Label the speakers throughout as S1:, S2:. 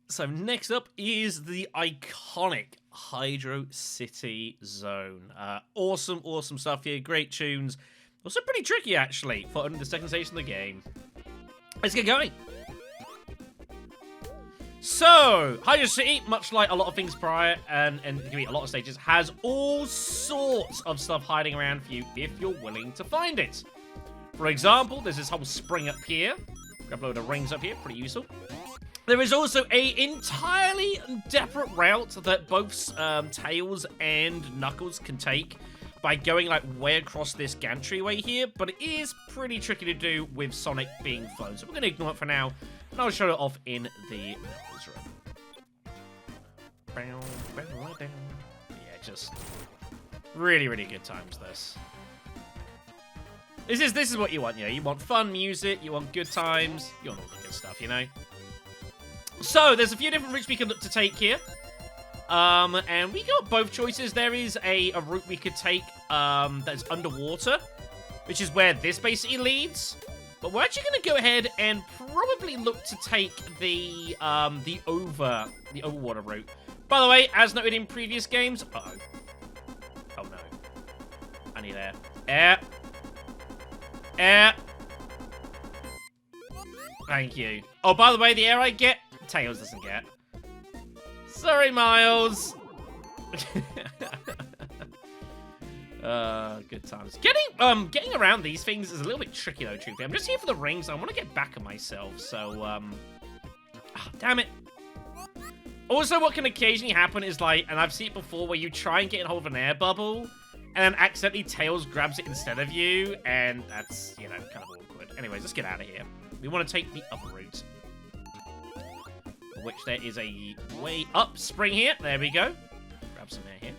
S1: So next up is the iconic Hydro City Zone. Awesome stuff here. Great tunes. Also pretty tricky, actually, for only the second stage of the game. Let's get going. So, Hydro City, much like a lot of things prior, and a lot of stages, has all sorts of stuff hiding around for you if you're willing to find it. For example, there's this whole spring up here. Grab a load of rings up here, pretty useful. There is also a entirely separate route that both Tails and Knuckles can take by going like way across this gantry-way here, but it is pretty tricky to do with Sonic being flown. So we're going to ignore it for now, and I'll show it off in the Knuckles room. Yeah, just really good times, this. This is what you want, you know. You want fun music, you want good times, you want all the good stuff, you know. So, there's a few different routes we can look to take here. And we got both choices. There is a route we could take that's underwater, which is where this basically leads. But we're actually going to go ahead and probably look to take the overwater route. By the way, as noted in previous games... Uh-oh. Oh, no. I need air. Air. Air. Thank you. Oh, by the way, the air I get... Tails doesn't get. Sorry, Miles. Good times. Getting around these things is a little bit tricky though, truthfully. I'm just here for the rings. I want to get back at myself, so damn it. Also, what can occasionally happen is like, and I've seen it before, where you try and get in hold of an air bubble, and then accidentally Tails grabs it instead of you, and that's, you know, kind of awkward. Anyways, let's get out of here. We want to take the other route. Which there is a way up spring here. There we go. Grab some air here.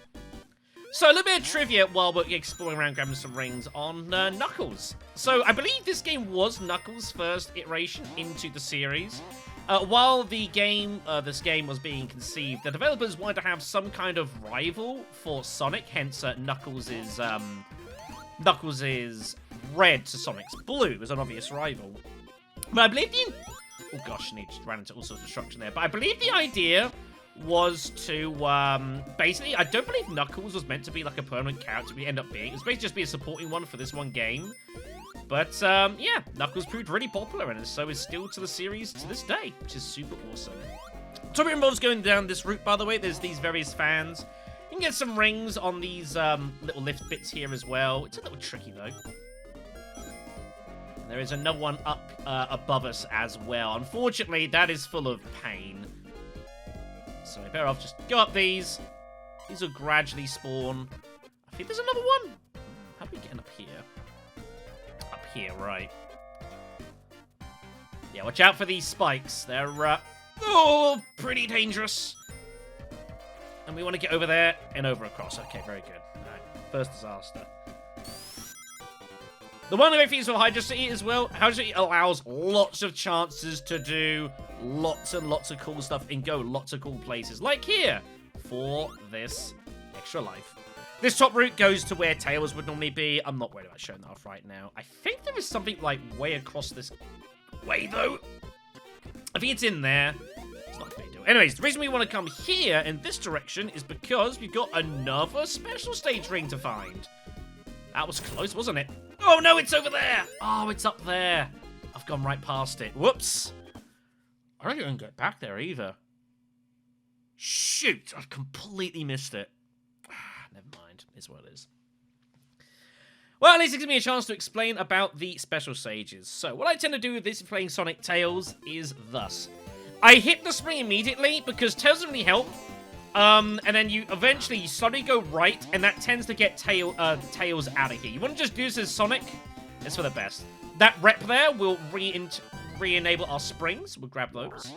S1: So a little bit of trivia while we're exploring around, grabbing some rings on Knuckles. So I believe this game was Knuckles' first iteration into the series. While the game, this game was being conceived, the developers wanted to have some kind of rival for Sonic. Hence, Knuckles is red to Sonic's blue as an obvious rival. But I believe the... Oh gosh, I just ran into all sorts of destruction there. But I believe the idea was to, basically, I don't believe Knuckles was meant to be like a permanent character we end up being. It was basically just be a supporting one for this one game. But, yeah, Knuckles proved really popular, and so is still to the series to this day, which is super awesome. So it involves going down this route, by the way. There's these various fans. You can get some rings on these little lift bits here as well. It's a little tricky, though. There is another one up above us as well. Unfortunately, that is full of pain. So I better off just go up these. These will gradually spawn. I think there's another one. How are we getting up here? Up here, right. Yeah, watch out for these spikes. They're, pretty dangerous. And we want to get over there and over across. Okay, very good. All right, first disaster. The one great thing for Hydro City as well, Hydro City allows lots of chances to do lots and lots of cool stuff and go lots of cool places. Like here, for this extra life. This top route goes to where Tails would normally be. I'm not worried about showing that off right now. I think there is something like way across this way, though. I think it's in there. It's not a big deal. Anyways, the reason we want to come here in this direction is because we've got another special stage ring to find. That was close, wasn't it? Oh, no, it's over there. Oh, it's up there. I've gone right past it. Whoops. I don't even get back there either. Shoot, I've completely missed it. Never mind. It's what it is. Well, at least it gives me a chance to explain about the special stages. So, what I tend to do with this playing Sonic Tails is thus. I hit the spring immediately because Tails doesn't really help. And then you slowly go right, and that tends to get Tails out of here. You want to just do this as Sonic? It's for the best. That rep there will re-enable our springs. We'll grab those.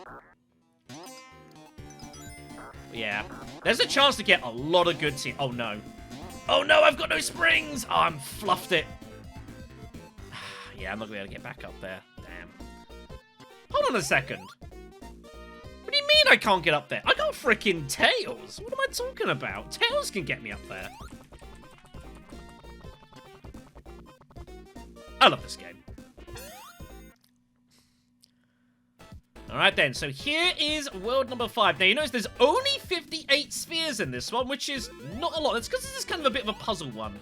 S1: Yeah. There's a chance to get a lot of goods here. Oh, no. Oh, no, I've got no springs. Oh, I'm fluffed it. Yeah, I'm not going to be able to get back up there. Damn. Hold on a second. What do you mean I can't get up there? I got freaking Tails. What am I talking about? Tails can get me up there. I love this game. Alright then, so here is world number 5. Now, you notice there's only 58 spheres in this one, which is not a lot. That's because this is kind of a bit of a puzzle one.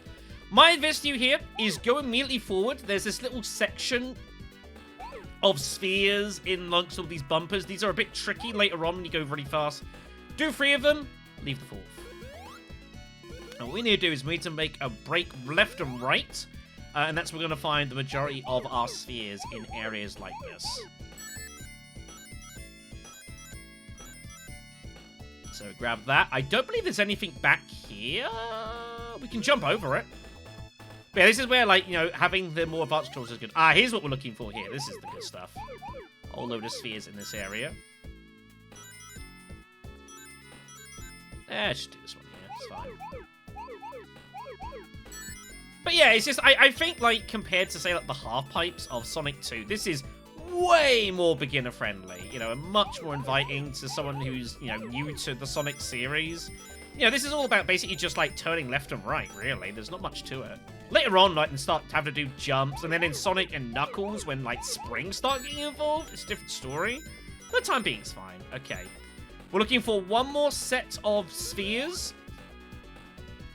S1: My advice to you here is go immediately forward. There's this little section of spheres in amongst all these bumpers. These are a bit tricky later on when you go really fast. Do 3 of them, leave the 4th. And what we need to do is we need to make a break left and right, and that's where we're going to find the majority of our spheres in areas like this. So grab that. I don't believe there's anything back here. We can jump over it. But yeah, this is where, like, you know, having the more advanced controls is good. Ah, here's what we're looking for here. This is the good stuff. A whole load of spheres in this area. Just do this one here. It's fine. But yeah, it's just, I think, like, compared to, say, like, the half-pipes of Sonic 2, this is way more beginner-friendly, you know, and much more inviting to someone who's, you know, new to the Sonic series. You know, this is all about basically just, like, turning left and right, really. There's not much to it. Later on, like, and start having to do jumps, and then in Sonic and Knuckles, when, like, springs start getting involved, it's a different story. For the time being, it's fine. Okay. We're looking for one more set of spheres,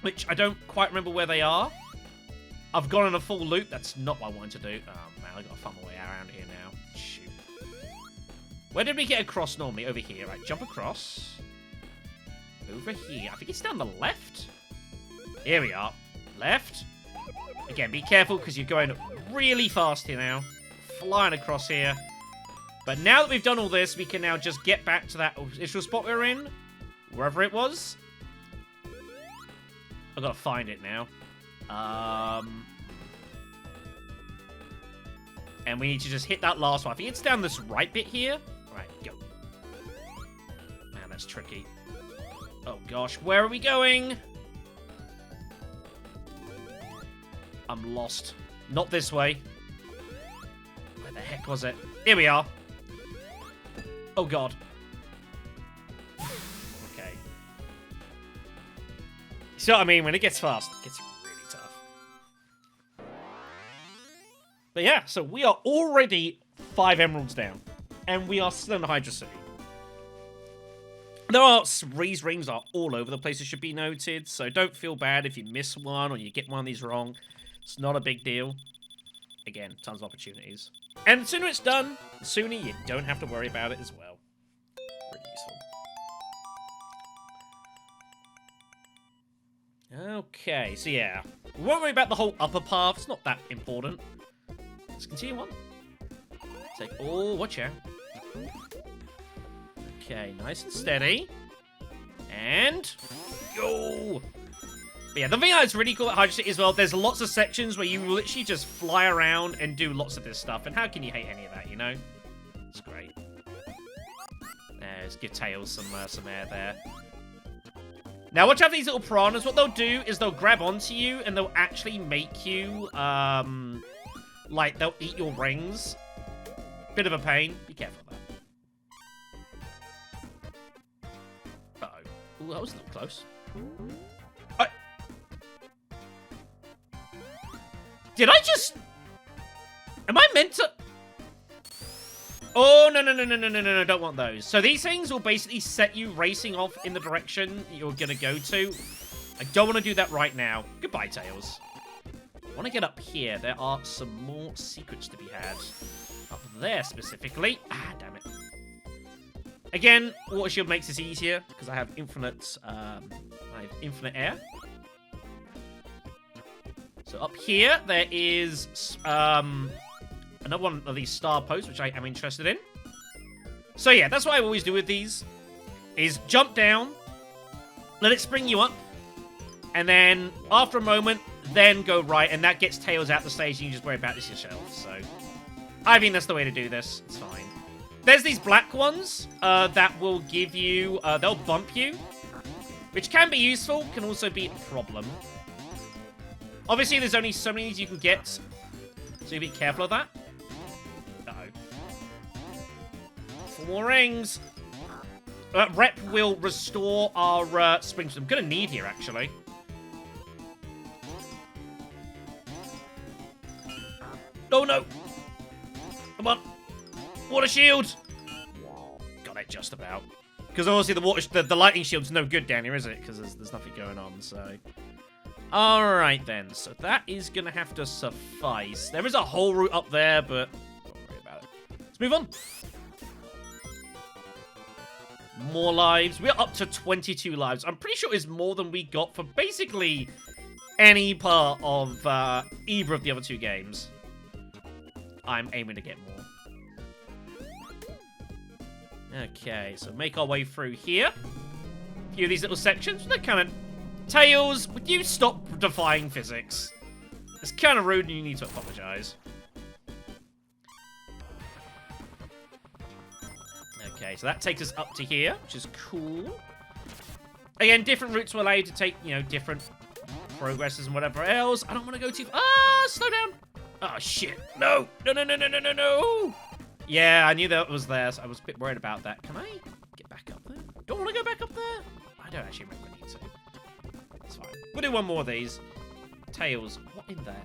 S1: which I don't quite remember where they are. I've gone on a full loop. That's not what I wanted to do. Oh, man, I've got to find my way around here now. Shoot. Where did we get across normally? Over here, right? Jump across. Over here. I think it's down the left. Here we are. Left. Again, be careful because you're going really fast here now. Flying across here. But now that we've done all this, we can now just get back to that initial spot we were in. Wherever it was. I've got to find it now. And we need to just hit that last one. I think it's down this right bit here. Alright, go. Man, that's tricky. Oh gosh, where are we going? I'm lost. Not this way. Where the heck was it? Here we are. Oh god. Okay. See what I mean? When it gets fast, it gets really tough. But yeah, so we are already 5 emeralds down. And we are still in Hydra City. There are, these rings are all over the place, it should be noted. So don't feel bad if you miss one or you get one of these wrong. It's not a big deal. Again, tons of opportunities. And the sooner it's done, the sooner you don't have to worry about it as well. Really useful. Okay, so yeah. We won't worry about the whole upper path. It's not that important. Let's continue on. Take... Oh, watch out. Okay, nice and steady. And... Go! But yeah, the thing that's really cool at Hydra City as well, there's lots of sections where you literally just fly around and do lots of this stuff. And how can you hate any of that, you know? It's great. Let's give Tails some air there. Now, watch out for these little piranhas. What they'll do is they'll grab onto you and they'll actually make you, like, they'll eat your rings. Bit of a pain. Be careful of that. Uh-oh. Ooh, that was a little close. Did I just... Am I meant to... Oh, no, don't want those. So these things will basically set you racing off in the direction you're going to go to. I don't want to do that right now. Goodbye, Tails. I want to get up here. There are some more secrets to be had. Up there, specifically. Ah, damn it. Again, Water Shield makes this easier, because I have infinite air. So up here, there is another one of these star posts, which I am interested in. So yeah, that's what I always do with these, is jump down, let it spring you up, and then after a moment, then go right, and that gets Tails out the stage, and you just worry about this yourself. So I think that's the way to do this. It's fine. There's these black ones that will give you, they'll bump you, which can be useful, can also be a problem. Obviously, there's only so many you can get, so you be careful of that. Uh-oh. 4 more rings. Rep will restore our springs. I'm going to need here, actually. Oh, no. Come on. Water shield. just about. Because obviously the lightning shield's no good down here, is it? Because there's nothing going on, so... Alright then, so that is going to have to suffice. There is a whole route up there, but don't worry about it. Let's move on. More lives. We're up to 22 lives. I'm pretty sure it's more than we got for basically any part of either of the other two games. I'm aiming to get more. Okay, so make our way through here. A few of these little sections. They're kind of... Tails, would you stop defying physics? It's kind of rude and you need to apologize. Okay, so that takes us up to here, which is cool. Again, different routes will allow you to take, you know, different progresses and whatever else. I don't want to go too... Ah, slow down. Oh, shit. No. No. Yeah, I knew that was there, so I was a bit worried about that. Can I get back up there? Don't want to go back up there? I don't actually remember I need to. It's fine. We'll do one more of these. Tails, what in there?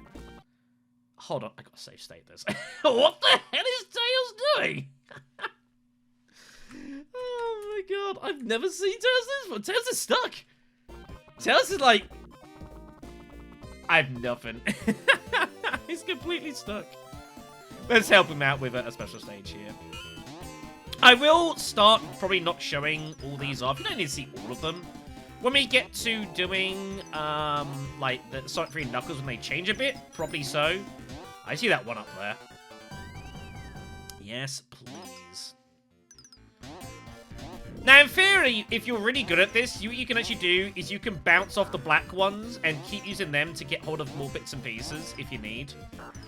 S1: Hold on, I got to save state this. What the hell is Tails doing? Oh my god, I've never seen Tails this before. Tails is stuck. Tails is like... I have nothing. He's completely stuck. Let's help him out with a special stage here. I will start probably not showing all these off. You don't need to see all of them. When we get to doing, like, the Sonic 3 and Knuckles when they change a bit, probably so. I see that one up there. Yes, please. Now, in theory, if you're really good at this, what you can actually do is you can bounce off the black ones and keep using them to get hold of more bits and pieces if you need.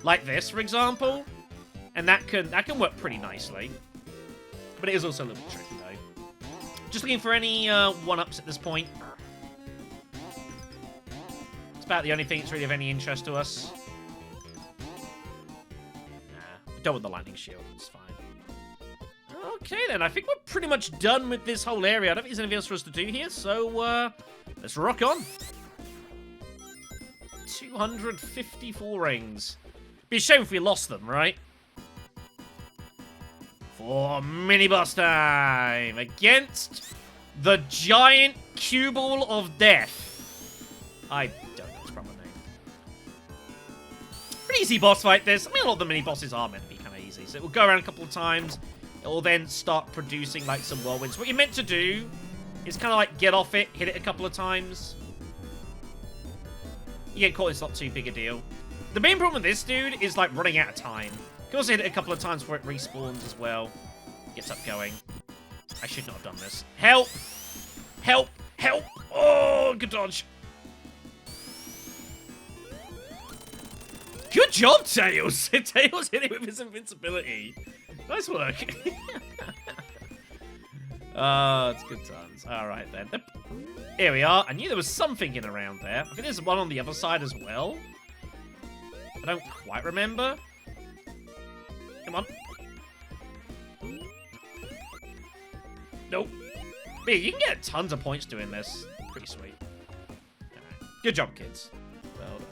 S1: Like this, for example. And that can work pretty nicely. But it is also a little bit tricky, though. Just looking for any one-ups at this point. It's about the only thing that's really of any interest to us. Nah, done with the lightning shield. It's fine. Okay, then. I think we're pretty much done with this whole area. I don't think there's anything else for us to do here, so let's rock on. 254 rings. Be a shame if we lost them, right? For mini-boss time against the giant cue ball of death. I don't know its proper name. Pretty easy boss fight, this. I mean, a lot of the mini-bosses are meant to be kind of easy. So it will go around a couple of times. It will then start producing, like, some whirlwinds. What you're meant to do is kind of, like, get off it, hit it a couple of times. You get caught, it's not too big a deal. The main problem with this dude is, like, running out of time. You can also hit it a couple of times before it respawns as well. Gets up going. I should not have done this. Help! Help! Help! Oh, good dodge. Good job, Tails! Tails hit it with his invincibility. Nice work. It's good times. Alright, then. Here we are. I knew there was something in around there. I think there's one on the other side as well. I don't quite remember. Come on. Nope. Yeah, you can get tons of points doing this. Pretty sweet. Right. Good job, kids. Well done.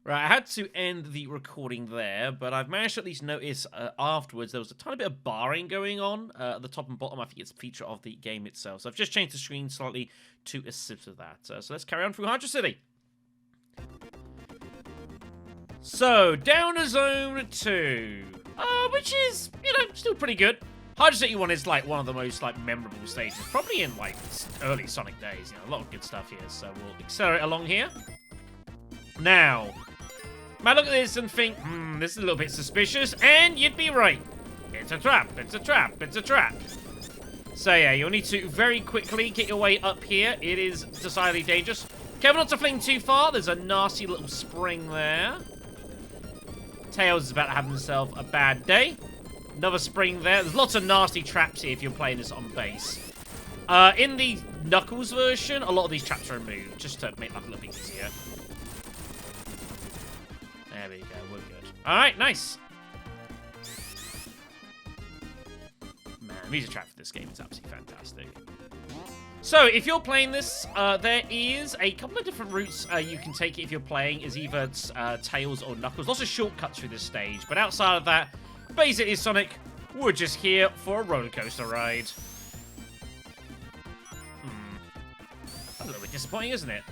S1: Right, I had to end the recording there, but I've managed to at least notice afterwards there was a tiny bit of barring going on at the top and bottom. I think it's a feature of the game itself. So I've just changed the screen slightly to assist with that. So let's carry on through Hydra City. So, down to Zone 2, which is, you know, still pretty good. Hydra City 1 is, like, one of the most, like, memorable stages, probably in, like, early Sonic days. You know, a lot of good stuff here, so we'll accelerate along here. Now, you might look at this and think, this is a little bit suspicious, and you'd be right. It's a trap, it's a trap, it's a trap. So, yeah, you'll need to very quickly get your way up here. It is decidedly dangerous. Careful not to fling too far. There's a nasty little spring there. Tails is about to have himself a bad day. Another spring there. There's lots of nasty traps here if you're playing this on base. In the Knuckles version, a lot of these traps are removed, just to make life a little bit easier. There we go, we're good. Alright, nice. Man, music track for this game is absolutely fantastic. So, if you're playing this, there is a couple of different routes you can take if you're playing, is either Tails or Knuckles. Lots of shortcuts through this stage, but outside of that, basically, Sonic, we're just here for a roller coaster ride. A little bit disappointing, isn't it?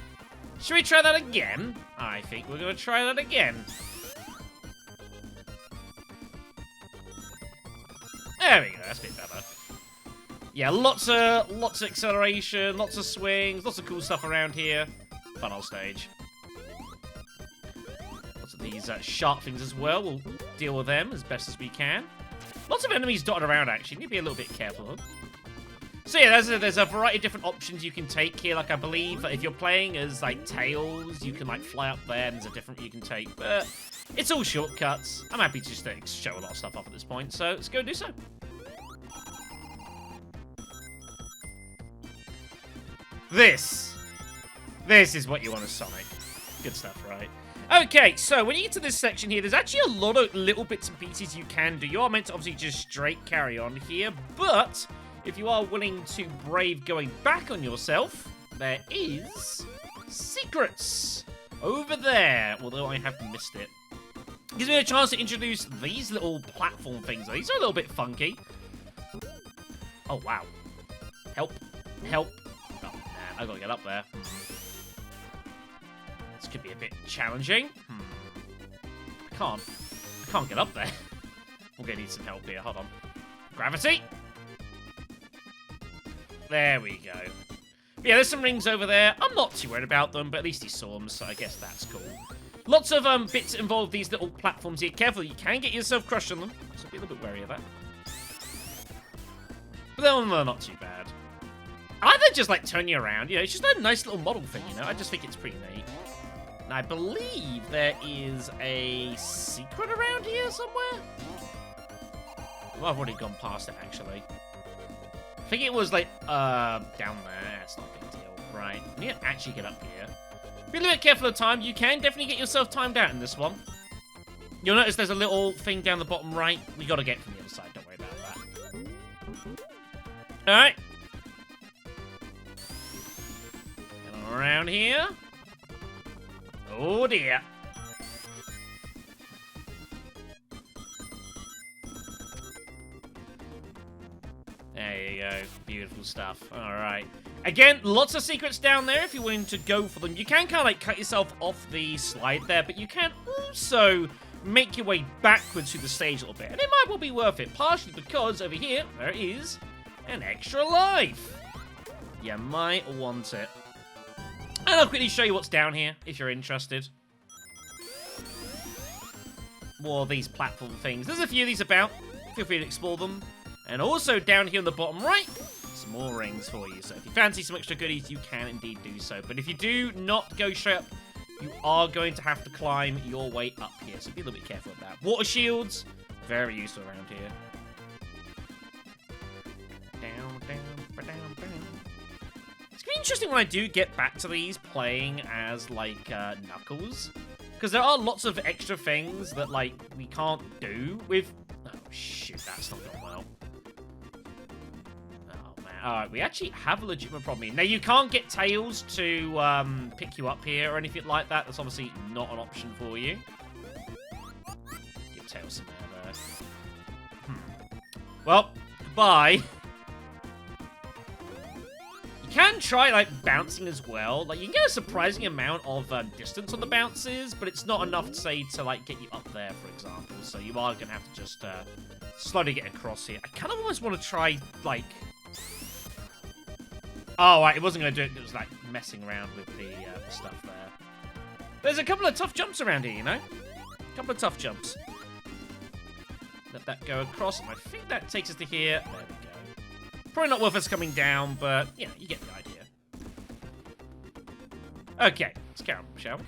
S1: Should we try that again? I think we're going to try that again. There we go, that's a bit better. Yeah, lots of acceleration, lots of swings, lots of cool stuff around here. Fun old stage. Lots of these sharp things as well. We'll deal with them as best as we can. Lots of enemies dotted around, actually. Need to be a little bit careful of. So yeah, there's a variety of different options you can take here. Like, I believe if you're playing as, like, Tails, you can, like, fly up there, and there's a different you can take. But it's all shortcuts. I'm happy to just show a lot of stuff off at this point, so let's go do so. This is what you want as Sonic. Good stuff, right? Okay, so when you get to this section here, there's actually a lot of little bits and pieces you can do. You are meant to obviously just straight carry on here, but if you are willing to brave going back on yourself, there is secrets over there, although I have missed it. Gives me a chance to introduce these little platform things. These are a little bit funky. Oh, wow. Help. Help. Oh, man, I gotta get up there. This could be a bit challenging. I can't get up there. I'm gonna need some help here. Hold on. Gravity. There we go. Yeah, there's some rings over there. I'm not too worried about them, but at least he saw them, so I guess that's cool. Lots of bits involve these little platforms here. Careful, you can get yourself crushed on them, so be a little bit wary of that. But they're not too bad. I like they just, like, turn you around. You know, it's just a nice little model thing, you know? I just think it's pretty neat. And I believe there is a secret around here somewhere. Well, I've already gone past it, actually. I think it was, like, down there. It's not a big deal. Right. We need to actually get up here. Be a little bit careful of time. You can definitely get yourself timed out in this one. You'll notice there's a little thing down the bottom right. We got to get from the other side. Don't worry about that. Alright. Get on around here. Oh, dear. There you go. Beautiful stuff. Alright. Again, lots of secrets down there if you're willing to go for them. You can kind of like cut yourself off the slide there, but you can also make your way backwards through the stage a little bit. And it might well be worth it, partially because over here, there is an extra life. You might want it. And I'll quickly show you what's down here, if you're interested. More of these platform things. There's a few of these about. Feel free to explore them. And also down here on the bottom right, some more rings for you. So if you fancy some extra goodies, you can indeed do so. But if you do not go straight up, you are going to have to climb your way up here. So be a little bit careful with that. Water shields, very useful around here. Down, down, down, down. It's going to be interesting when I do get back to these playing as, like, Knuckles. Because there are lots of extra things that, like, we can't do with... Oh, shoot, that's not going well. Oh, man. Alright, we actually have a legitimate problem here. Now, you can't get Tails to pick you up here or anything like that. That's obviously not an option for you. Give Tails some air there. Well, goodbye. You can try, like, bouncing as well. Like, you can get a surprising amount of distance on the bounces, but it's not enough, say, to, like, get you up there, for example. So you are going to have to just slowly get across here. I kind of almost want to try, like... Oh, right, it wasn't going to do it. It was, like, messing around with the stuff there. There's a couple of tough jumps around here, you know? A couple of tough jumps. Let that go across. I think that takes us to here. There we go. Probably not worth us coming down, but, you know, you get the idea. Okay, let's carry on, shall we?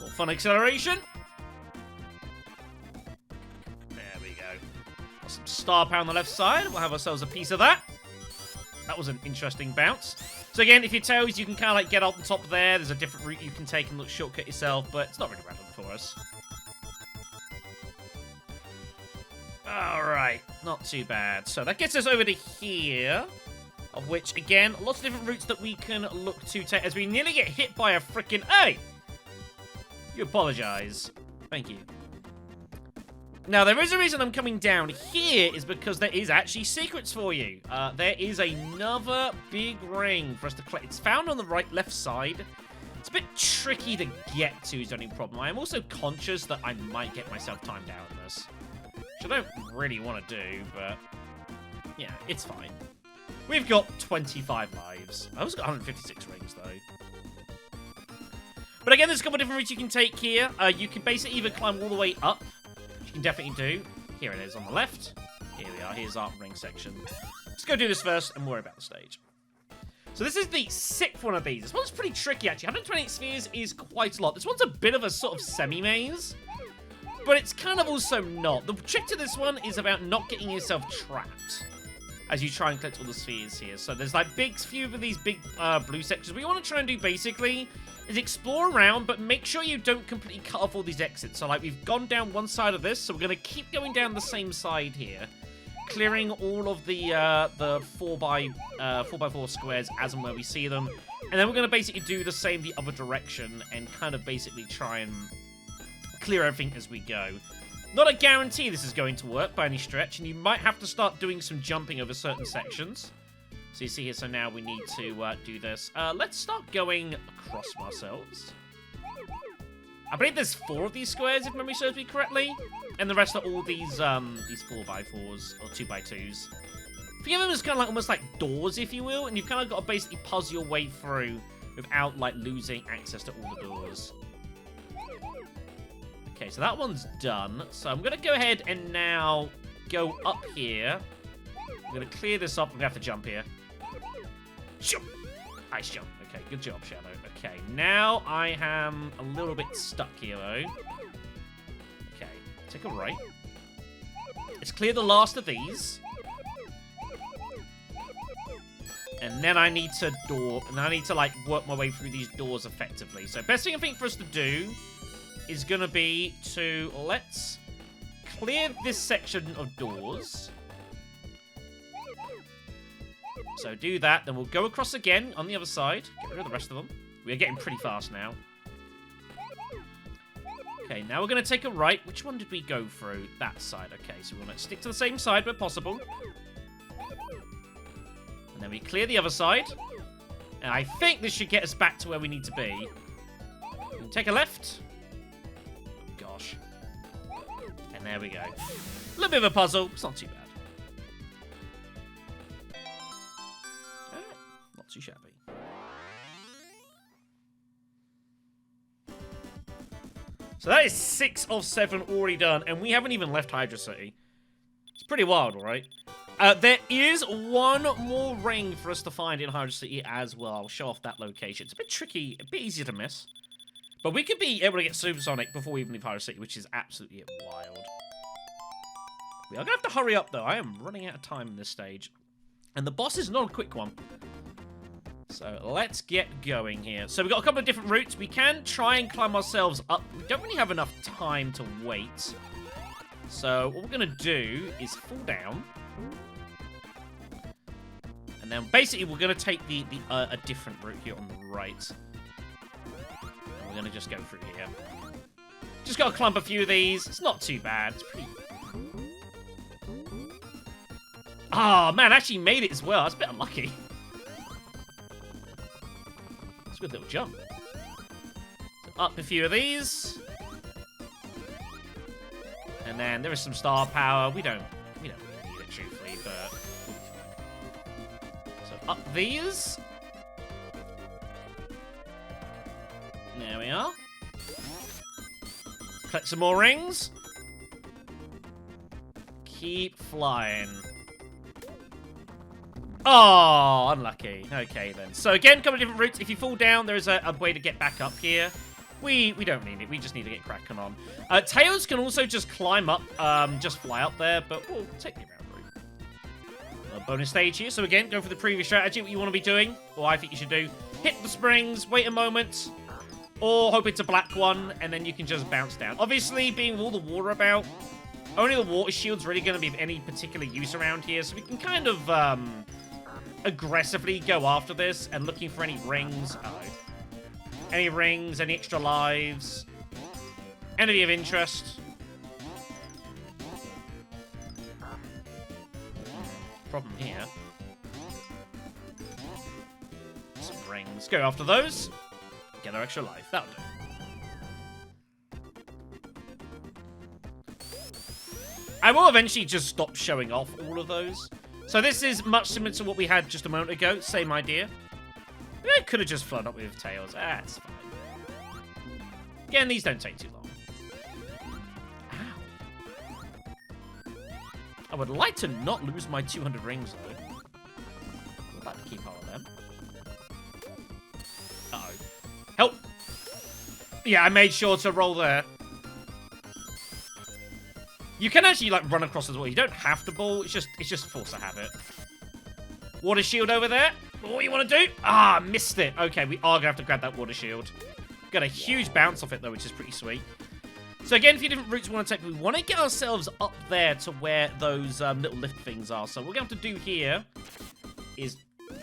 S1: More fun acceleration. There we go. Got some star power on the left side. We'll have ourselves a piece of that. That was an interesting bounce. So again, if you're Tails, you can kind of like get up the top there. There's a different route you can take and look shortcut yourself, but it's not really relevant for us. Alright, not too bad. So that gets us over to here. Of which, again, lots of different routes that we can look to take as we nearly get hit by a freaking... Hey! You apologize. Thank you. Now, there is a reason I'm coming down here is because there is actually secrets for you. There is another big ring for us to collect. It's found on the left side. It's a bit tricky to get to is the only problem. I am also conscious that I might get myself timed out in this. Which I don't really want to do, but... yeah, it's fine. We've got 25 lives. I also got 156 rings, though. But again, there's a couple of different routes you can take here. You can basically either climb all the way up, which you can definitely do. Here it is on the left. Here we are. Here's our ring section. Let's go do this first and worry about the stage. So this is the 6th one of these. This one's pretty tricky, actually. 128 spheres is quite a lot. This one's a bit of a sort of semi-maze, but it's kind of also not. The trick to this one is about not getting yourself trapped as you try and collect all the spheres here. So there's like few of these big blue sections. What you want to try and do basically is explore around, but make sure you don't completely cut off all these exits. So like we've gone down one side of this, so we're going to keep going down the same side here, clearing all of the 4x4 squares as and where we see them. And then we're going to basically do the same the other direction and kind of basically try and clear everything as we go. Not a guarantee this is going to work by any stretch, and you might have to start doing some jumping over certain sections. So you see here, so now we need to do this. Let's start going across ourselves. I believe there's 4 of these squares, if memory serves me correctly. And the rest are all these 4x4s, or 2x2s. Think of them as kind of like almost like doors, if you will, and you've kind of got to basically puzzle your way through without like losing access to all the doors. Okay, so that one's done. So I'm going to go ahead and now go up here. I'm going to clear this up. I'm going to have to jump here. Jump! Nice jump. Okay, good job, Shadow. Okay, now I am a little bit stuck here, though. Okay, take a right. Let's clear the last of these. And then I need to like work my way through these doors effectively. So best thing I think for us to do is gonna be to let's clear this section of doors. So do that, then we'll go across again on the other side. Get rid of the rest of them. We're getting pretty fast now. Okay, now we're gonna take a right. Which one did we go through? That side. Okay, so we're gonna stick to the same side where possible. And then we clear the other side. And I think this should get us back to where we need to be. We can take a left. Gosh. And there we go. A little bit of a puzzle. It's not too bad. Not too shabby. So that is 6 of 7 already done, and we haven't even left Hydra City. It's pretty wild, right? There is one more ring for us to find in Hydra City as well. I'll show off that location. It's a bit tricky, a bit easier to miss. But we could be able to get Supersonic before we even leave Hydra City, which is absolutely wild. We are going to have to hurry up, though. I am running out of time in this stage. And the boss is not a quick one. So let's get going here. So we've got a couple of different routes. We can try and climb ourselves up. We don't really have enough time to wait. So what we're going to do is fall down. And then basically we're going to take a different route here on the right. And we're going to just go through here. Just got to climb a few of these. It's not too bad. It's pretty... Oh, man, I actually made it as well. That's a bit unlucky. Good little jump. So up a few of these. And then there is some star power. We don't really need it, truthfully, but so up these. There we are. Collect some more rings. Keep flying. Oh, unlucky. Okay, then. So, again, a couple of different routes. If you fall down, there is a way to get back up here. We don't need it. We just need to get cracking on. Tails can also just climb up, just fly up there, but we'll take the around route. A bonus stage here. So, again, go for the previous strategy. What you want to be doing, or I think you should do, hit the springs, wait a moment, or hope it's a black one, and then you can just bounce down. Obviously, being with all the water about, Only the water shield's really going to be of any particular use around here, so we can kind of aggressively go after this and looking for any rings. Any rings, any extra lives, any of interest. Problem here. Some rings. Go after those. Get our extra life. That'll do. I will eventually just stop showing off all of those. So this is much similar to what we had just a moment ago. Same idea. I could have just flooded up with tails. That's fine. Again, these don't take too long. Ow. I would like to not lose my 200 rings, though. I'd like to keep all of them. Uh-oh. Help! Yeah, I made sure to roll there. You can actually, like, run across as well. You don't have to ball. It's just force of habit. Water shield over there. What you want to do? Ah, missed it. Okay, we are going to have to grab that water shield. Got a huge bounce off it, though, which is pretty sweet. So, again, a few different routes we want to take. We want to get ourselves up there to where those little lift things are. So, what we're going to have to do here is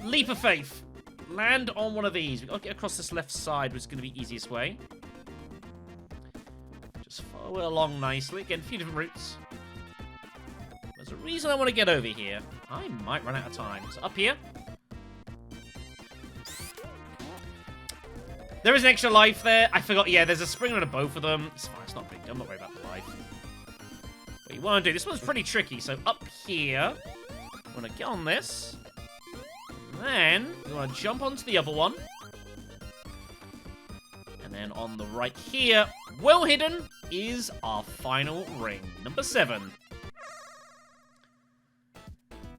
S1: leap of faith. Land on one of these. We've got to get across this left side, which is going to be the easiest way. Just follow it along nicely. Again, a few different routes. There's a reason I want to get over here. I might run out of time. So, up here. There is an extra life there. I forgot. Yeah, there's a spring under both of them. It's fine. It's not big. I'm not worried about the life. What you want to do, this one's pretty tricky. So up here, you want to get on this. Then you want to jump onto the other one. And then on the right here, well hidden, is our final ring. Number 7.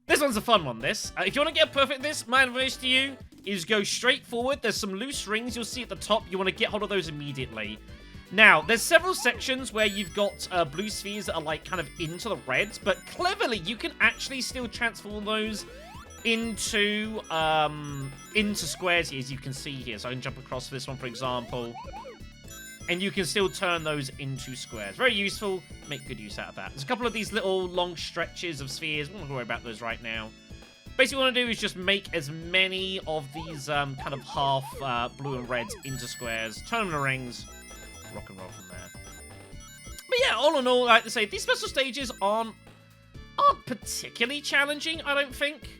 S1: This one's a fun one, this. If you want to get a perfect this, my advice to you is go straight forward. There's some loose rings you'll see at the top. You want to get hold of those immediately. Now, there's several sections where you've got blue spheres that are like kind of into the reds, but cleverly you can actually still transform those into squares here, as you can see here. So I can jump across this one, for example, and you can still turn those into squares. Very useful. Make good use out of that. There's a couple of these little long stretches of spheres. We won't worry about those right now. Basically, what I want to do is just make as many of these kind of half blue and reds into squares, turn them into rings, rock and roll from there. But yeah, all in all, like I say, these special stages aren't particularly challenging, I don't think.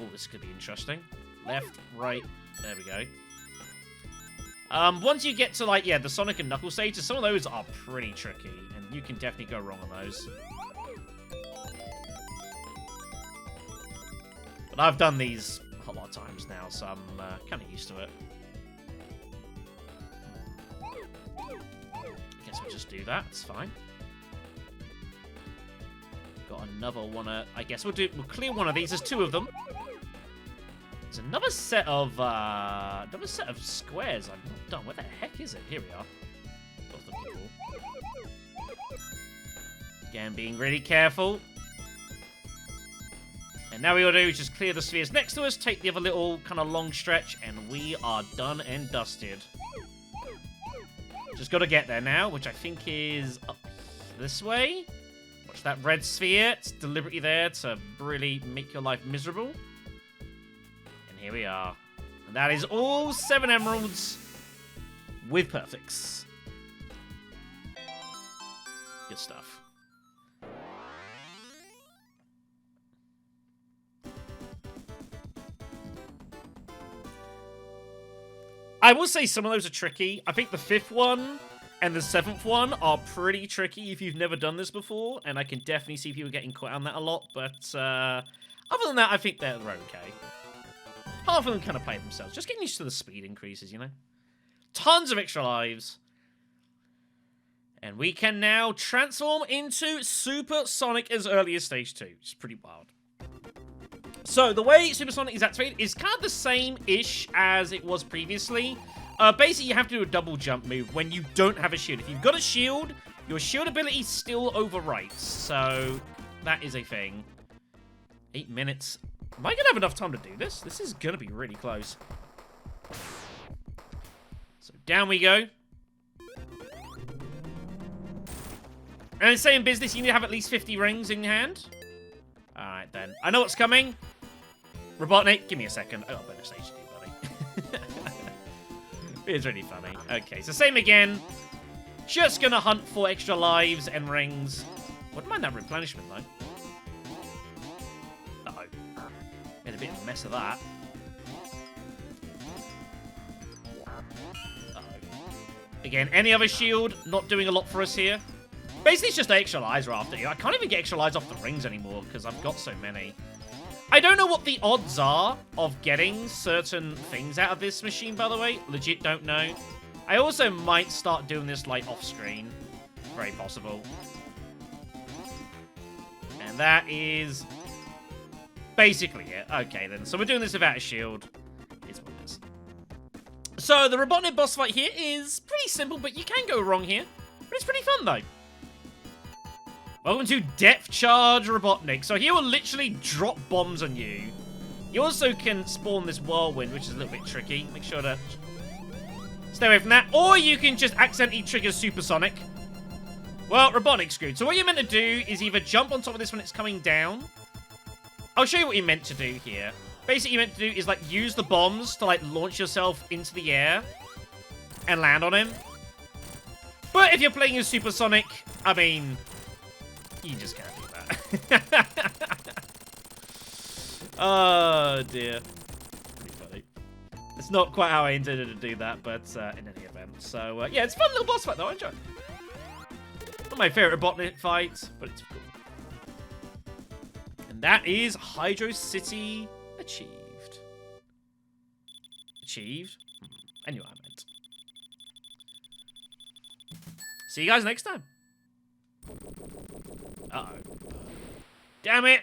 S1: Oh, this could be interesting. Left, right, there we go. Once you get to, like, yeah, the Sonic and Knuckles stages, some of those are pretty tricky, and you can definitely go wrong on those. But I've done these a lot of times now, so I'm kind of used to it. I guess we'll just do that. It's fine. Got another one. I guess we'll clear one of these. There's 2 of them. There's another set of squares I've not done. Where the heck is it? Here we are. That was looking cool. Again, being really careful. And now we all do is just clear the spheres next to us, take the other little kind of long stretch, and we are done and dusted. Just got to get there now, which I think is up this way. Watch that red sphere. It's deliberately there to really make your life miserable. And here we are. And that is all 7 emeralds with perfects. Good stuff. I will say some of those are tricky. I think the 5th one and the 7th one are pretty tricky if you've never done this before, and I can definitely see people getting caught on that a lot, but other than that, I think they're okay. Half of them kind of play themselves. Just getting used to the speed increases, you know? Tons of extra lives. And we can now transform into Super Sonic as early as Stage 2, which is pretty wild. So, the way Super Sonic is activated is kind of the same-ish as it was previously. Basically, you have to do a double jump move when you don't have a shield. If you've got a shield, your shield ability still overwrites. So, that is a thing. 8 minutes. Am I going to have enough time to do this? This is going to be really close. So, down we go. And in saying business, you need to have at least 50 rings in your hand. Alright then. I know what's coming. Robotnik, give me a second. I got a better stage to do, buddy. It's really funny. Okay, so same again. Just gonna hunt for extra lives and rings. Wouldn't mind that replenishment, though. Uh-oh. Made a bit of a mess of that. Uh-oh. Again, any other shield not doing a lot for us here. Basically, it's just extra lives we're after. I can't even get extra lives off the rings anymore because I've got so many. I don't know what the odds are of getting certain things out of this machine, by the way. Legit don't know. I also might start doing this, like, off-screen. Very possible. And that is basically it. Okay, then. So we're doing this without a shield. It's what it is. So the Robotnik boss fight here is pretty simple, but you can go wrong here. But it's pretty fun, though. Welcome to Depth Charge Robotnik. So he will literally drop bombs on you. You also can spawn this whirlwind, which is a little bit tricky. Make sure to stay away from that. Or you can just accidentally trigger Supersonic. Well, Robotnik's screwed. So what you're meant to do is either jump on top of this when it's coming down. I'll show you what you're meant to do here. Basically, you're meant to do is, like, use the bombs to, like, launch yourself into the air and land on him. But if you're playing as Supersonic, I mean, you just can't do that. Oh, dear. Pretty funny. It's not quite how I intended to do that, but in any event. So, yeah, it's a fun little boss fight, though. I enjoy it. Not my favorite Robotnik fight, but it's cool. And that is Hydro City achieved. Achieved? I knew what I meant. See you guys next time. Uh-oh. Damn it!